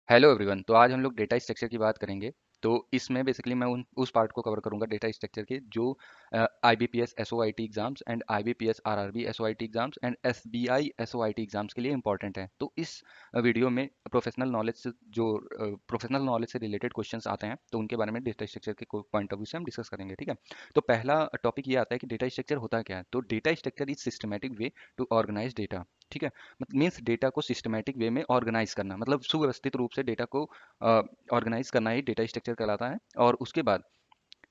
Hello everyone. तो आज हम लोग डेटा स्ट्रक्चर की बात करेंगे। तो इसमें बेसिकली मैं उस पार्ट को कवर करूंगा डेटा स्ट्रक्चर के जो IBPS SO IT exams and IBPS RRB SO IT exams and SBI SO IT exams के लिए इंपॉर्टेंट है। तो इस वीडियो में प्रोफेशनल नॉलेज से रिलेटेड क्वेश्चंस आते हैं, तो उनके बारे में डेटा स्ट्रक्चर के पॉइंट ऑफ व्यू से हम डिस्कस करेंगे। ठीक है। तो पहला टॉपिक ये आता है कि डेटा स्ट्रक्चर होता क्या है। तो data structure is systematic way to organise data. ठीक है। मीन्स डेटा को सिस्टमेटिक वे में ऑर्गेनाइज करना, मतलब सुव्यवस्थित रूप से डेटा को ऑर्गेनाइज करना ही डेटा स्ट्रक्चर कहलाता है। और उसके बाद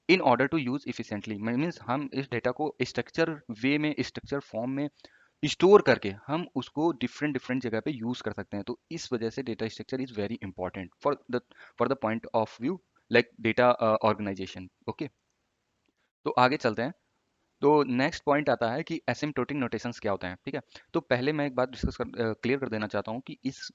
in order to use efficiently means हम इस डेटा को स्ट्रक्चर वे में, स्ट्रक्चर फॉर्म में स्टोर करके हम उसको डिफरेंट डिफरेंट जगह पे यूज कर सकते हैं। तो इस वजह से data structure is very important for the point of view like data organisation. Okay. तो आगे चलते हैं। तो नेक्स्ट पॉइंट आता है कि एसिम्प्टोटिक नोटेशंस क्या होते हैं। ठीक है। तो पहले मैं एक बात क्लियर कर देना चाहता हूँ कि इस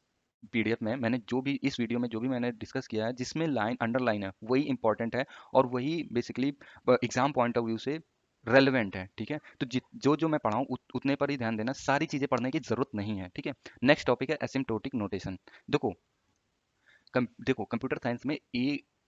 पीडीएफ में मैंने जो भी, इस वीडियो में जो भी मैंने डिस्कस किया है, जिसमें लाइन अंडरलाइन है वही इंपॉर्टेंट है और वही basically exam point of view से रेलेवेंट है। ठीक है। तो जो जो मैं पढ़ाऊँ उतने पर ही ध्यान देना, सारी चीजें पढ़ने की जरूरत नहीं है। ठीक है। नेक्स्ट टॉपिक है एसिम्प्टोटिक नोटेशन। देखो, देखो कंप्यूटर साइंस में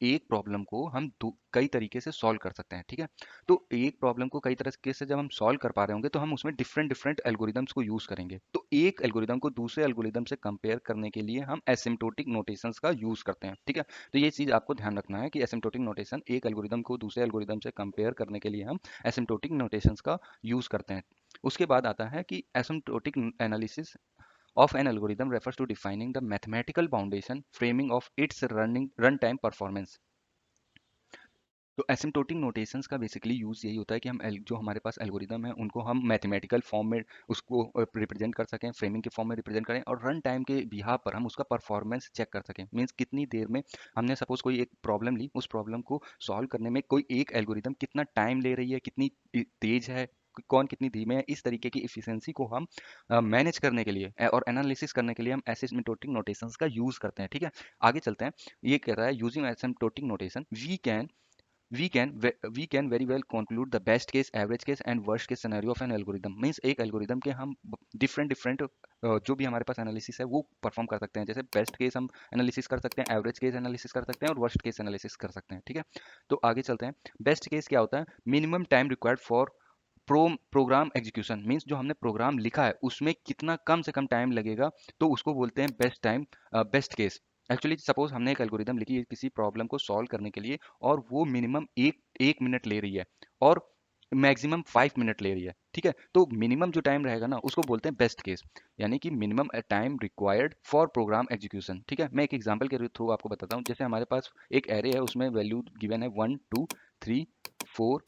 एक प्रॉब्लम को हम कई तरीके से सॉल्व कर सकते हैं। ठीक है। तो एक प्रॉब्लम को कई तरीके से जब हम सॉल्व कर पा रहे होंगे तो हम उसमें डिफरेंट डिफरेंट एल्गोरिदम्स को यूज करेंगे। तो एक एल्गोरिदम को दूसरे एल्गोरिदम से कंपेयर करने के लिए हम एसिम्प्टोटिक नोटेशंस का यूज करते हैं। ठीक है। तो ये चीज आपको ध्यान रखना है कि एसिम्प्टोटिक नोटेशन, एक एल्गोरिदम को दूसरे एल्गोरिदम से कंपेयर करने के लिए हम एसिम्प्टोटिक नोटेशंस का यूज करते हैं। उसके बाद आता है कि asymptotic analysis of an algorithm refers to defining the mathematical foundation framing of its runtime performance। तो एसिम्प्टोटिक नोटेशंस का बेसिकली यूज यही होता है कि हम जो हमारे पास एल्गोरिदम है उनको हम मैथमेटिकल फॉर्म में उसको रिप्रेजेंट कर सकें, फ्रेमिंग के फॉर्म में रिप्रेजेंट करें और रन टाइम के बिहाफ पर हम उसका परफॉर्मेंस चेक कर सकें। मींस कितनी देर में हमने सपोज कोई एक प्रॉब्लम ली, उस प्रॉब्लम को सॉल्व करने में कोई एक एल्गोरिदम कितना टाइम ले रही है, कितनी तेज है, कौन कितनी धीमे है। इस तरीके की इफिशिएंसी को हम मैनेज करने के लिए और एनालिसिस करने के लिए हम एसिम्प्टोटिक नोटेशंस का यूज करते हैं। ठीक है। आगे चलते हैं। ये कह रहा है using asymptotic notation we can we can very well conclude the best case, average case and worst case scenario of an algorithm। Means एक एल्गोरिदम के हम डिफरेंट डिफरेंट जो भी हमारे पास एनालिसिस है वो परफॉर्म कर सकते हैं। जैसे बेस्ट केस हम एनालिसिस कर सकते हैं, एवरेज केस एनालिसिस कर सकते हैं और वर्स्ट केस एनालिसिस कर सकते हैं। ठीक है। तो आगे चलते हैं। बेस्ट केस क्या होता है? Minimum time required for program execution. Means जो हमने प्रोग्राम लिखा है उसमें कितना कम से कम टाइम लगेगा, तो उसको बोलते हैं बेस्ट केस। एक्चुअली सपोज हमने एक एल्गोरिदम लिखी है किसी प्रॉब्लम को सॉल्व करने के लिए और वो मिनिमम एक एक मिनट ले रही है और मैक्सिमम 5 मिनट ले रही है। ठीक है। तो मिनिमम जो टाइम रहेगा ना उसको बोलते हैं बेस्ट केस, यानी कि minimum time required for program execution. ठीक है। मैं एक एग्जांपल के थ्रू आपको बताता हूँ। जैसे हमारे पास एक एरे है, उसमें वैल्यू गिवन है 1 2 3 4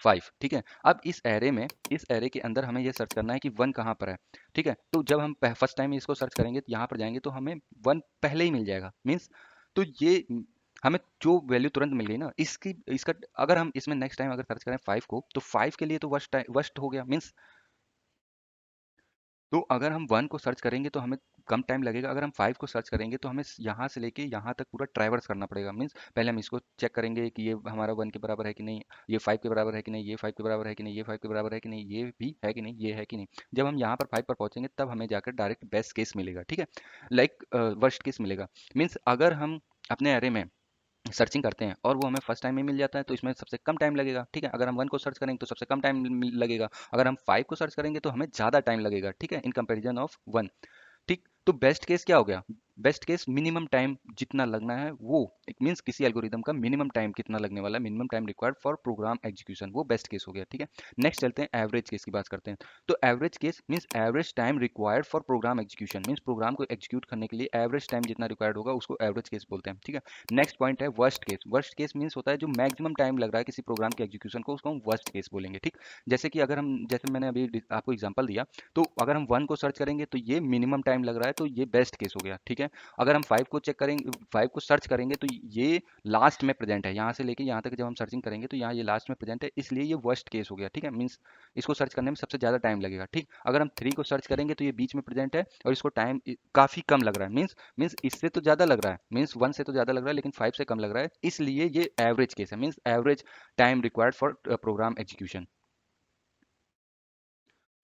5। ठीक है। अब इस एरे के अंदर हमें ये सर्च करना है कि 1 कहाँ पर है। ठीक है। तो जब हम फर्स्ट टाइम इसको सर्च करेंगे तो यहाँ पर जाएंगे तो हमें 1 पहले ही मिल जाएगा। मीन्स तो ये हमें जो वैल्यू तुरंत मिल गई ना, इसकी इसका अगर हम इसमें नेक्स्ट टाइम अगर सर्च करें 5 को, तो 5 के लिए तो वर्स्ट हो गया। मीन्स तो अगर हम 1 को सर्च करेंगे तो हमें कम टाइम लगेगा, अगर हम 5 को सर्च करेंगे तो हमें यहाँ से लेके यहाँ तक पूरा ट्रैवर्स करना पड़ेगा। मीन्स पहले हम इसको चेक करेंगे कि ये हमारा 1 के बराबर है कि नहीं, ये 5 के बराबर है कि नहीं, ये 5 के बराबर है कि नहीं, ये 5 के बराबर है कि नहीं, ये भी है कि नहीं, ये है कि नहीं। जब हम यहाँ पर 5 पर पहुंचेंगे तब हमें जाकर डायरेक्ट बेस्ट केस मिलेगा। ठीक है। लाइक वर्स्ट केस मिलेगा। मीन्स अगर हम अपने एरे में सर्चिंग करते हैं और वो हमें फर्स्ट टाइम में मिल जाता है तो इसमें सबसे कम टाइम लगेगा। ठीक है। अगर हम 1 को सर्च करेंगे तो सबसे कम टाइम लगेगा, अगर हम 5 को सर्च करेंगे तो हमें ज़्यादा टाइम लगेगा। ठीक है। In comparison of 1। ठीक। तो बेस्ट केस क्या हो गया? बेस्ट केस मिनिमम टाइम जितना लगना है वो, इट मींस किसी एल्गोरिदम का मिनिमम टाइम कितना लगने वाला है, minimum time required for program execution, वो बेस्ट केस हो गया। ठीक है। नेक्स्ट चलते हैं, एवरेज केस की बात करते हैं। तो average case means average time required for program execution. Means program को एग्जीक्यूट करने के लिए एवरेज टाइम जितना रिक्वायर्ड होगा उसको एवरेज केस बोलते हैं। ठीक है। नेक्स्ट पॉइंट है worst case. Worst case means होता है जो मैक्सिमम टाइम लग रहा है किसी प्रोग्राम के एग्जीक्यूशन को, उसको हम वर्स्ट केस बोलेंगे। ठीक। जैसे कि अगर हम, जैसे मैंने अभी आपको एग्जांपल दिया, तो अगर हम 1 को सर्च करेंगे तो ये मिनिमम टाइम लग रहा है, तो ये बेस्ट केस हो गया। ठीक है। अगर हम 5 को चेक करेंगे, 5 को सर्च करेंगे तो ये लास्ट में प्रेजेंट है, यहाँ से लेके यहाँ तक जब हम सर्चिंग करेंगे तो यहाँ ये लास्ट में प्रेजेंट है, इसलिए ये वर्स्ट केस हो गया। ठीक है। मीन्स इसको सर्च करने में सबसे ज़्यादा टाइम लगेगा। ठीक। अगर हम 3 को सर्च करेंगे तो ये बीच में प्रेजेंट है और इसको टाइम काफ़ी कम लग रहा है। मीन्स इससे तो ज़्यादा लग रहा है, मीन्स 1 से तो ज़्यादा लग रहा है लेकिन 5 से कम लग रहा है, इसलिए ये एवरेज केस है। Means average time required for program execution.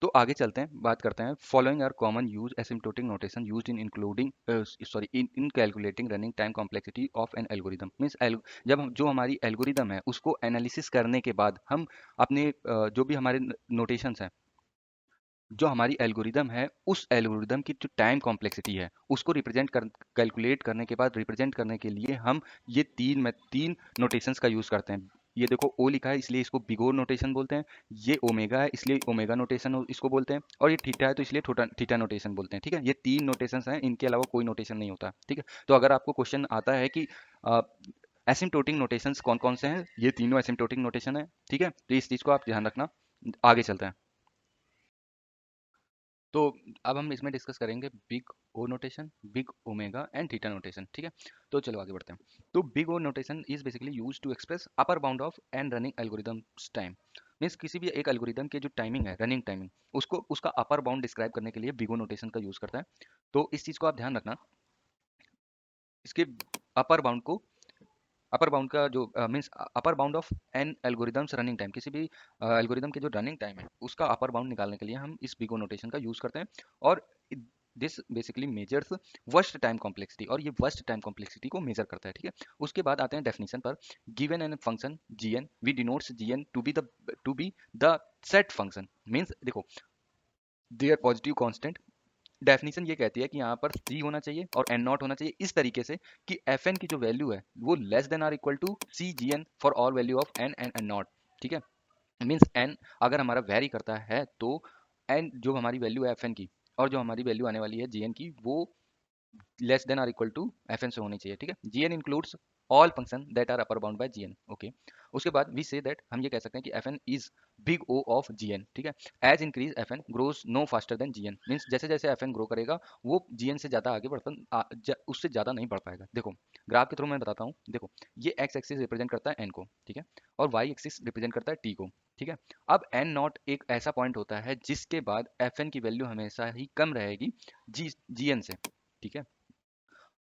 तो आगे चलते हैं, बात करते हैं following are common use asymptotic notation used in including sorry in calculating running time complexity of an algorithm. Means जब हम जो हमारी एल्गोरिदम है उसको एनालिसिस करने के बाद हम अपने जो भी हमारे नोटेशंस हैं, जो हमारी एल्गोरिदम है उस एल्गोरिदम की जो टाइम कॉम्प्लेक्सिटी है उसको रिप्रेजेंट कर कैलकुलेट करने के बाद रिप्रेजेंट करने के लिए हम ये तीन नोटेशंस का यूज़ करते हैं। ये देखो ओ लिखा है इसलिए इसको बिग ओ नोटेशन बोलते हैं, ये ओमेगा है इसलिए ओमेगा नोटेशन इसको बोलते हैं, और ये थीटा है तो इसलिए थीटा थीटा नोटेशन बोलते हैं। ठीक है, ये तीन नोटेशंस हैं, इनके अलावा कोई नोटेशन नहीं होता। ठीक है, तो अगर आपको क्वेश्चन आता है कि एसिम्प्टोटिक नोटेशंस कौन कौन से हैं, ये तीनों एसिम्प्टोटिक नोटेशन है। ठीक है, तो इस चीज़ को आप ध्यान रखना। आगे चलते हैं। तो अब हम इसमें डिस्कस करेंगे big O notation, big omega and theta notation. ठीक है, तो चलो आगे बढ़ते हैं। तो big O notation is basically use to express upper bound of an running algorithms time. Means किसी भी एक एल्गोरिदम के जो टाइमिंग है, रनिंग टाइमिंग, उसको उसका अपर बाउंड डिस्क्राइब करने के लिए बिग ओ नोटेशन का यूज करता है। तो इस चीज को आप ध्यान रखना, इसके अपर बाउंड को, अपर बाउंड का जो means upper bound of an algorithms running time, किसी भी एल्गोरिदम के जो रनिंग टाइम है उसका अपर बाउंड निकालने के लिए हम इस बिगो नोटेशन का यूज करते हैं। और this basically measures worst time complexity, और ये वर्स्ट टाइम कॉम्प्लेक्सिटी को मेजर करता है। ठीक है, उसके बाद आते हैं डेफिनेशन पर। Given an function gn we denotes gn to be the set function. Means देखो, देयर पॉजिटिव कांस्टेंट। डेफिनेशन ये कहती है कि यहाँ पर c होना चाहिए और n नॉट होना चाहिए इस तरीके से कि fn की जो वैल्यू है वो less than or equal to C ji n for all value of n and n naught. ठीक है, मीन्स n अगर हमारा वेरी करता है तो n जो हमारी वैल्यू है fn की और जो हमारी वैल्यू आने वाली है gn की वो less than or equal to F N से होनी चाहिए। ठीक है, G N includes all function that are upper bound by G N. Okay, उसके बाद वी से दैट हम ये कह सकते हैं कि F N is big O of G N. ठीक है, as increase F N grows no faster than G N. Means जैसे जैसे एफ एन ग्रो करेगा वो जी एन से ज़्यादा आगे उससे ज़्यादा नहीं बढ़ पाएगा। देखो ग्राफ के थ्रू मैं बताता हूँ। देखो ये एक्स एक्सिस रिप्रेजेंट करता है एन को, ठीक है, और वाई एक्सिस रिप्रेजेंट करता है टी को। ठीक है, अब एन नॉट एक ऐसा पॉइंट होता है जिसके बाद एफ एन की वैल्यू हमेशा ही कम रहेगी जी एन से। ठीक है,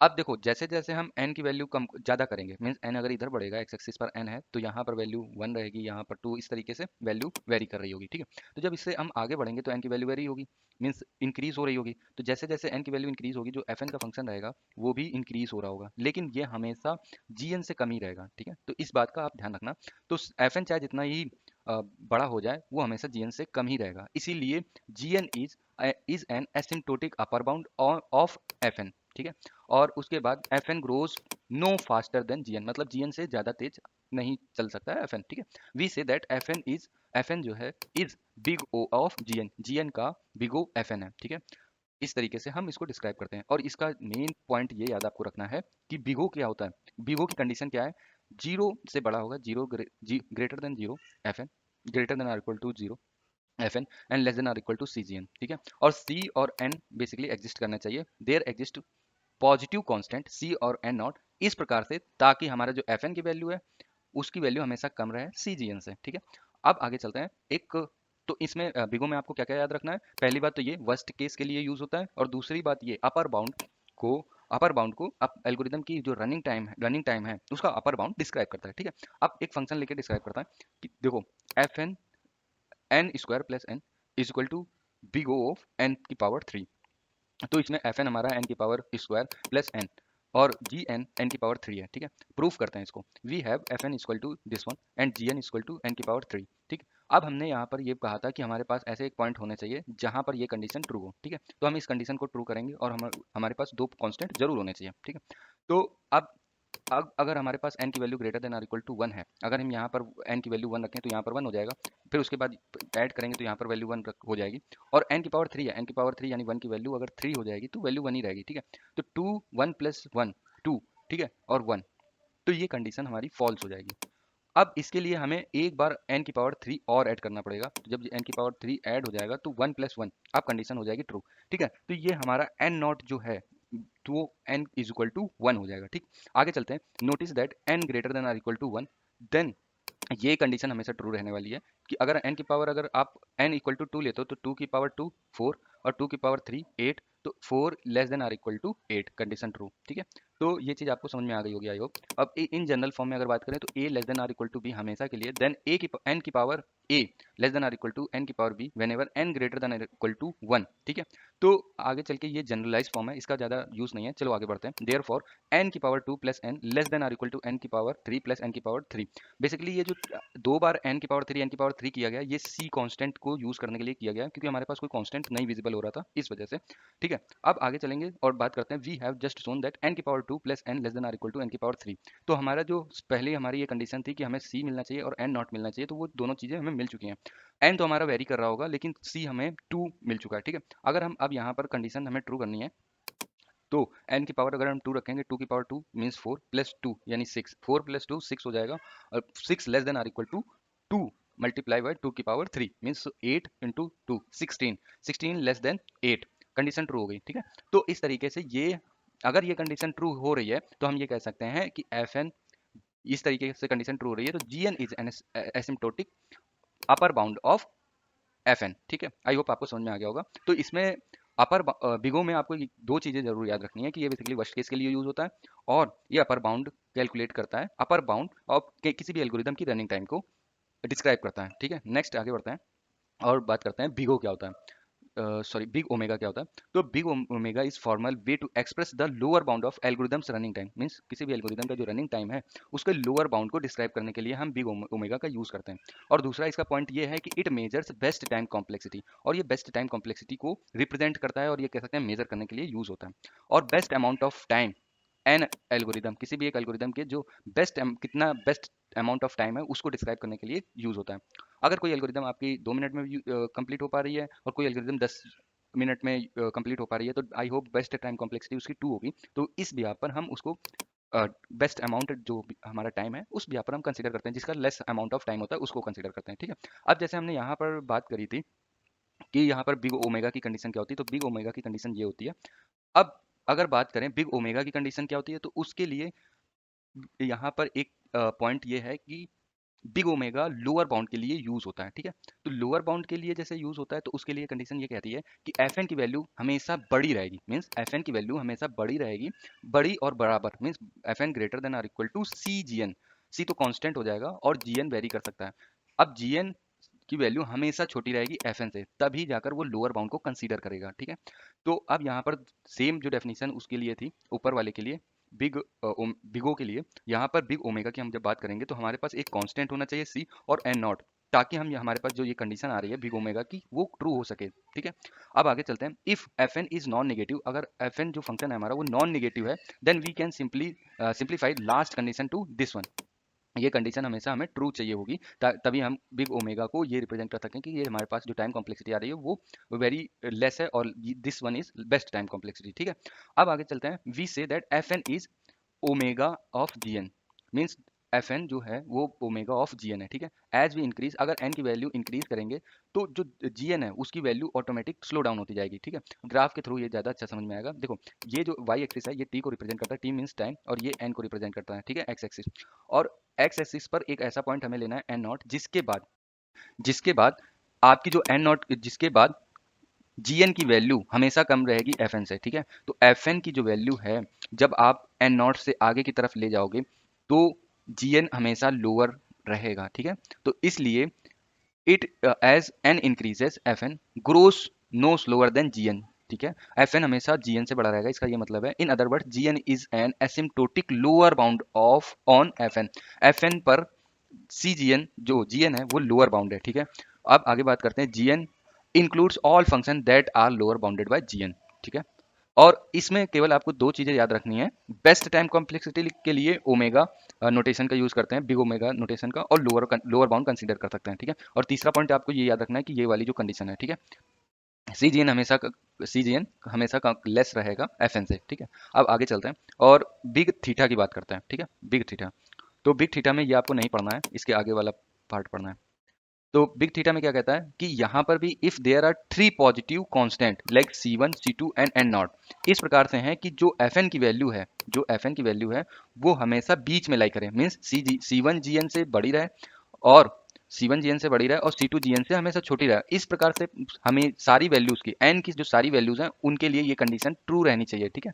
अब देखो जैसे जैसे हम n की वैल्यू कम ज़्यादा करेंगे, मीन्स n अगर इधर बढ़ेगा, एक्स एक्सिस पर n है तो यहाँ पर वैल्यू 1 रहेगी, यहाँ पर 2, इस तरीके से वैल्यू वेरी कर रही होगी। ठीक है, तो जब इससे हम आगे बढ़ेंगे तो n की वैल्यू वेरी होगी, मीन्स इंक्रीज हो रही होगी। तो जैसे जैसे n की वैल्यू इंक्रीज होगी जो fn का फंक्शन रहेगा वो भी इंक्रीज हो रहा होगा, लेकिन ये हमेशा gn से कम ही रहेगा। ठीक है, तो इस बात का आप ध्यान रखना। तो fn चाहे जितना ही बड़ा हो जाए वो हमेशा gn से कम ही रहेगा, इसीलिए gn is an asymptotic upper bound of fn। ठीक है, और उसके बाद F N grows no faster than G N, मतलब जी एन से ज़्यादा तेज नहीं चल सकता है एफ एन। ठीक है, we say that f n जो है is big O of ji n का बिग ओ एफ एन है। ठीक है, इस तरीके से हम इसको डिस्क्राइब करते हैं, और इसका मेन पॉइंट ये याद आपको रखना है कि बिगो क्या होता है। बिगो की कंडीशन क्या है, जीरो से बड़ा होगा, zero greater than zero f N, greater than or equal to zero f n, and less than or equal to C G N. ठीक है, और सी और एन बेसिकली एग्जिस्ट करना चाहिए, देयर एग्जिस्ट पॉजिटिव कांस्टेंट सी और एन नॉट, इस प्रकार से ताकि हमारा जो एफ एन की वैल्यू है उसकी वैल्यू हमेशा कम रहे सी जी एन से। ठीक है, अब आगे चलते हैं। एक तो इसमें बिगो में आपको क्या क्या याद रखना है, पहली बात तो ये वर्स्ट केस के लिए यूज होता है, और दूसरी बात ये को अपर बाउंड को एल्गोरिदम की जो रनिंग टाइम है उसका अपर बाउंड डिस्क्राइब करता है। ठीक है, अब एक फंक्शन लेके डिस्क्राइब करता है कि देखो f n n square plus n is equal to big O of n की पावर 3। तो इसमें एफ एन हमारा एन की पावर स्क्वायर प्लस एन और जी एन एन की पावर 3 है। ठीक है, प्रूफ करते हैं इसको। We have f n equal to this one and g n equal to n की पावर 3। ठीक, अब हमने यहाँ पर ये कहा था कि हमारे पास ऐसे एक पॉइंट होने चाहिए जहाँ पर ये कंडीशन ट्रू हो। ठीक है, तो हम इस कंडीशन को ट्रू करेंगे और हमारे पास दो कांस्टेंट जरूर होने चाहिए। ठीक है, तो अब अगर हमारे पास n की value greater than or equal to 1 है, अगर हम यहाँ पर n की वैल्यू 1 रखें तो यहाँ पर 1 हो जाएगा, फिर उसके बाद ऐड करेंगे तो यहाँ पर वैल्यू 1 हो जाएगी, और n की पावर 3 है, n की पावर 3 यानी 1 की वैल्यू अगर 3 हो जाएगी तो वैल्यू 1 ही रहेगी। ठीक है, तो 2 1 प्लस 1 2, ठीक है, और 1, तो ये कंडीशन हमारी फॉल्स हो जाएगी। अब इसके लिए हमें एक बार n की पावर 3 और ऐड करना पड़ेगा, तो जब n की पावर 3 ऐड हो जाएगा तो 1 प्लस 1, अब कंडीशन हो जाएगी ट्रू। ठीक है, तो ये हमारा n नॉट जो है तो वो n इज इक्वल टू 1 हो जाएगा। ठीक, आगे चलते हैं। Notice that n greater than or equal to 1, then ये कंडीशन हमेशा ट्रू रहने वाली है कि अगर n की पावर, अगर आप n इक्वल टू 2 लेते हो तो 2 की पावर 2 4, और 2 की पावर 3 8, तो 4 less than or equal to 8, condition true. ठीक है, तो ये चीज़ आपको समझ में आ गई होगी आई होप। अब इन जनरल फॉर्म में अगर बात करें तो a less than or equal to b हमेशा के लिए, देन n की power a less than or equal to n की power b whenever n greater than or equal to 1। ठीक है, तो आगे चल के ये जनरलाइज फॉर्म है, इसका ज़्यादा यूज़ नहीं है। चलो आगे बढ़ते हैं। देयर फॉर n की power 2 plus n less than or equal to n की पावर 3 प्लस n की पावर 3। बेसिकली ये जो दो बार n की पावर 3 n की पावर 3 किया गया, ये c कांस्टेंट को यूज़ करने के लिए किया गया, क्योंकि हमारे पास कोई कांस्टेंट नहीं विजिबल हो रहा था इस वजह से। ठीक है, अब आगे चलेंगे और बात करते हैं। We have just shown that n की power 2 plus n less than or equal to n की पावर 3। तो हमारा जो पहले हमारी ये कंडीशन थी कि हमें c मिलना चाहिए और n नॉट मिलना चाहिए, तो वो दोनों चीज़ें हमें मिल चुकी हैं। n तो हमारा वेरी कर रहा होगा, लेकिन c हमें 2 मिल चुका है। ठीक है, अगर हम अब यहाँ पर कंडीशन हमें ट्रू करनी है, तो n की पावर अगर हम 2 रखेंगे, 2 की पावर 2 मीन्स 4 प्लस 2 यानी 6, 4 प्लस 2 6 हो जाएगा, और 6 less than or equal to 2 multiply by 2 की power 3 means 8 into 2 16, 16 less than 8, condition true हो गई। ठीक है, तो इस तरीके से ये अगर ये कंडीशन ट्रू हो रही है तो हम ये कह सकते हैं कि fn, इस तरीके से कंडीशन ट्रू हो रही है तो gn is an asymptotic upper bound of fn। ठीक है, आई होप आपको समझ में आ गया होगा। तो इसमें अपर बिगो में आपको दो चीज़ें जरूर याद रखनी है कि ये बेसिकली वर्स्ट केस के लिए यूज होता है, और ये अपर बाउंड कैलकुलेट करता है, अपर बाउंड ऑफ किसी भी एल्गोरिदम की रनिंग टाइम को डिस्क्राइब करता है। ठीक है, नेक्स्ट आगे बढ़ते हैं और बात करते हैं बिगो क्या होता है, सॉरी बिग ओमेगा क्या होता है। तो big omega is formal way to express the lower bound of algorithms running time, means किसी भी एल्गोरिदम का जो रनिंग टाइम है उसके लोअर बाउंड को डिस्क्राइब करने के लिए हम बिग ओमेगा का यूज करते हैं। और दूसरा इसका पॉइंट ये है कि it measures best time complexity, और ये बेस्ट टाइम कॉम्प्लेक्सिटी को रिप्रेजेंट करता है, और ये कह सकते हैं मेजर करने के लिए यूज होता है। और best amount of time N algorithm, किसी भी एक एल्गोरिदम के जो कितना बेस्ट अमाउंट ऑफ टाइम है उसको डिस्क्राइब करने के लिए यूज होता है। अगर कोई एल्गोरिदम आपकी 2 मिनट में कंप्लीट हो पा रही है और कोई एल्गोरिदम 10 मिनट में कंप्लीट हो पा रही है, तो I hope best time complexity उसकी 2 होगी। तो इस बिहार पर हम उसको बेस्ट अमाउंट जो हमारा टाइम है उस बिहार पर हम कंसीडर करते हैं, जिसका लेस अमाउंट ऑफ टाइम होता है उसको कंसीडर करते हैं। ठीक है, अब जैसे हमने यहाँ पर बात करी थी कि यहाँ पर बिग ओमेगा की कंडीशन क्या होती है, तो बिग ओमेगा की कंडीशन ये होती है। अब अगर बात करें बिग ओमेगा की कंडीशन क्या होती है, तो उसके लिए यहाँ पर एक पॉइंट ये है कि बिग ओमेगा लोअर बाउंड के लिए यूज होता है। ठीक है, तो लोअर बाउंड के लिए जैसे यूज होता है तो उसके लिए कंडीशन ये कहती है कि एफ एन की वैल्यू हमेशा बड़ी रहेगी, मीन्स एफ एन की वैल्यू हमेशा बड़ी रहेगी, बड़ी और बराबर, means F N greater than or equal to C ji N. C तो कांस्टेंट हो जाएगा और जी एन वेरी कर सकता है। अब जी एन की वैल्यू हमेशा छोटी रहेगी एफ एन से, तभी जाकर वो लोअर बाउंड को कंसीडर करेगा। ठीक है, तो अब यहाँ पर सेम जो डेफिनेशन उसके लिए थी ऊपर वाले के लिए, बिगो के लिए, यहाँ पर बिग ओमेगा की हम जब बात करेंगे तो हमारे पास एक कांस्टेंट होना चाहिए सी और एन नॉट, ताकि हम हमारे पास जो ये कंडीशन आ रही है बिग ओमेगा की वो ट्रू हो सके। ठीक है, अब आगे चलते हैं। If f N is non negative, अगर एफ एन जो फंक्शन है हमारा वो नॉन नेगेटिव है, then we can simplify last condition to this one. ये कंडीशन हमेशा हमें ट्रू चाहिए होगी, तभी हम बिग ओमेगा को ये रिप्रेजेंट कर सकें कि ये हमारे पास जो टाइम कॉम्प्लेक्सिटी आ रही है वो वेरी लेस है और this one is best time complexity. ठीक है, अब आगे चलते हैं। We say that f N is omega of G N, means F n जो है वो ओमेगा ऑफ जी एन है। ठीक है, एज वी इंक्रीज, अगर एन की वैल्यू इंक्रीज करेंगे तो जो जी एन है उसकी वैल्यू ऑटोमेटिक स्लो डाउन होती जाएगी। ठीक है, ग्राफ के थ्रू ये ज़्यादा अच्छा समझ में आएगा। देखो ये जो वाई एक्सिस है ये टी को रिप्रेजेंट करता है, टी मीन्स टाइम, और ये एन को रिप्रेजेंट करता है। ठीक है, एक्स एक्सिस, और एक्स एक्सिस पर एक ऐसा पॉइंट हमें लेना है एन नॉट, जिसके बाद आपकी जो एन नॉट, जिसके बाद gn की वैल्यू हमेशा कम रहेगी fn से। ठीक है, तो fn की जो वैल्यू है जब आप n नॉट से आगे की तरफ ले जाओगे तो gn हमेशा लोअर रहेगा। ठीक है, तो इसलिए it as n increases fn grows no slower than gn। ठीक है, fn हमेशा gn से बड़ा रहेगा, इसका ये मतलब है। In other word gn is an asymptotic lower bound of on fn पर cgn जो gn है वो लोअर बाउंड है। ठीक है, अब आगे बात करते हैं। gn includes all function that are lower bounded by gn। ठीक है, और इसमें केवल आपको दो चीजें याद रखनी है। बेस्ट टाइम कॉम्प्लेक्सिटी के लिए ओमेगा नोटेशन का यूज करते हैं, बिग ओमेगा नोटेशन का, और लोअर बाउंड कंसीडर कर सकते हैं। ठीक है, और तीसरा पॉइंट आपको ये याद रखना है कि ये वाली जो कंडीशन है, ठीक है, सी जी एन हमेशा लेस रहेगा एफ एन से। ठीक है, अब आगे चलते हैं और बिग थीटा की बात करते हैं। ठीक है, बिग थीटा, तो बिग थीटा में ये आपको नहीं पढ़ना है, इसके आगे वाला पार्ट पढ़ना है। तो बिग थीटा में क्या कहता है कि यहाँ पर भी if there are 3 positive constant like c1 c2 and n naught, इस प्रकार से हैं कि जो fn की वैल्यू है, वो हमेशा बीच में लाई करे, मीन्स सी वन gn से बड़ी रहे और C1 Gn से बड़ी रहे और C2 Gn से हमेशा छोटी रहे। इस प्रकार से हमें सारी वैल्यूज की n की जो सारी वैल्यूज हैं उनके लिए ये कंडीशन ट्रू रहनी चाहिए, ठीक है।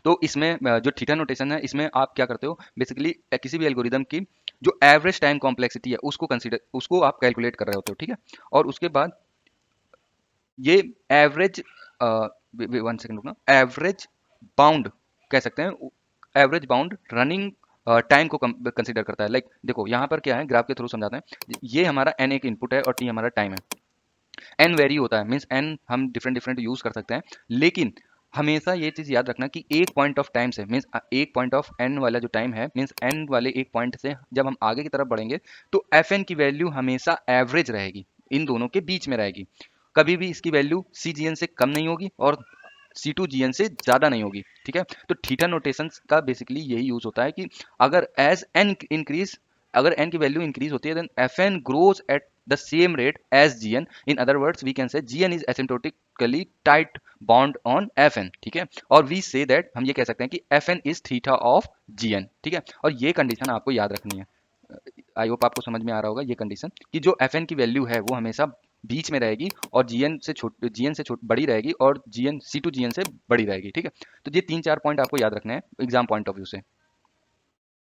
तो इसमें जो थीटा नोटेशन है इसमें आप क्या करते हो बेसिकली, किसी भी एल्गोरिदम की जो एवरेज टाइम कॉम्प्लेक्सिटी है उसको आप कैलकुलेट कर रहे होते हो, ठीक है। और उसके बाद ये एवरेज, वन सेकंड रुकना, एवरेज बाउंड कह सकते हैं, एवरेज बाउंड रनिंग टाइम को कंसीडर करता है। लाइक देखो यहाँ पर क्या है, ग्राफ के थ्रू समझाते हैं। ये हमारा n एक इनपुट है और t हमारा टाइम है। n वेरी होता है, मीन्स n हम डिफरेंट डिफरेंट यूज कर सकते हैं, लेकिन हमेशा ये चीज याद रखना कि एक पॉइंट ऑफ टाइम से, मीन्स एक पॉइंट ऑफ n वाला जो टाइम है, मीन्स n वाले एक पॉइंट से जब हम आगे की तरफ बढ़ेंगे तो fn की वैल्यू हमेशा एवरेज रहेगी, इन दोनों के बीच में रहेगी। कभी भी इसकी वैल्यू CGN से कम नहीं होगी और C2 GN से ज्यादा नहीं होगी, ठीक है। तो थीटा नोटेशन का बेसिकली यही यूज होता है कि अगर एज n इंक्रीज, अगर n की वैल्यू इंक्रीज होती है then fn grows at the same rate as gn। In other words we can say gn is asymptotically tight bond on fn, ठीक है। और वी से दैट, हम ये कह सकते हैं कि fn is theta of gn, ठीक है। और ये कंडीशन आपको याद रखनी है। आई होप आपको समझ में आ रहा होगा ये कंडीशन कि जो fn की वैल्यू है वो हमेशा बीच में रहेगी और gn से बड़ी रहेगी और C2 gn से बड़ी रहेगी, ठीक है। तो ये तीन चार पॉइंट आपको याद रखने हैं एग्जाम पॉइंट ऑफ व्यू से।